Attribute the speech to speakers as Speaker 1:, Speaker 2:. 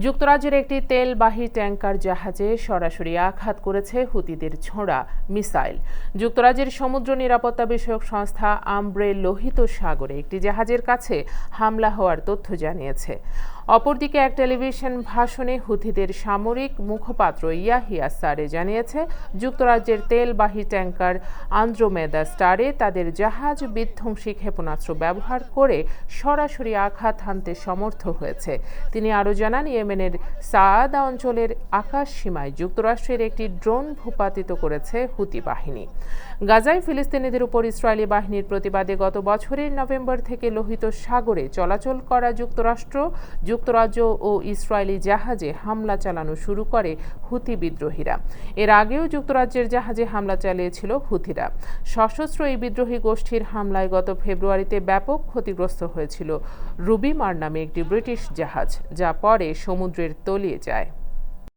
Speaker 1: যুক্তরাজ্যের একটি তেলবাহী ট্যাংকার জাহাজে সরাসরি আঘাত করেছে হুতিদের ছোড়া মিসাইল। যুক্তরাজ্যের সমুদ্র নিরাপত্তা বিষয়ক সংস্থা আমব্রে লোহিত সাগরে একটি জাহাজের কাছে হামলা হওয়ার তথ্য জানিয়েছে। অপরদিকে এক টেলিভিশন ভাষণে হুথিদের সামরিক মুখপাত্র ইয়াহিয়া সারে জানিয়েছে, যুক্তরাজ্যের তেলবাহী ট্যাংকার আন্দ্রোমেদা স্টারে তাদের জাহাজ বিধ্বংসী ক্ষেপণাস্ত্র ব্যবহার করে সরাসরি আঘাত হানতে সমর্থ হয়েছে। তিনি আরও জানান, ইয়েমেনের সাআদা অঞ্চলের আকাশ সীমায় যুক্তরাষ্ট্রের একটি ড্রোন ভূপাতিত করেছে হুতি বাহিনী। গাজায় ফিলিস্তিনিদের উপর ইসরায়েলি বাহিনীর প্রতিবাদে গত বছরের নভেম্বর থেকে লোহিত সাগরে চলাচল করা যুক্তরাজ্য ও ইসরায়েলি জাহাজে হামলা চালানো শুরু করে হুতি বিদ্রোহীরা। এর আগেও যুক্তরাজ্যের জাহাজে হামলা চালিয়েছিল হুতিরা। সশস্ত্র এই বিদ্রোহী গোষ্ঠীর হামলায় গত ফেব্রুয়ারিতে ব্যাপক ক্ষতিগ্রস্ত হয়েছিল রুবিমার নামে একটি ব্রিটিশ জাহাজ, যা পরে সমুদ্রের তলিয়ে যায়।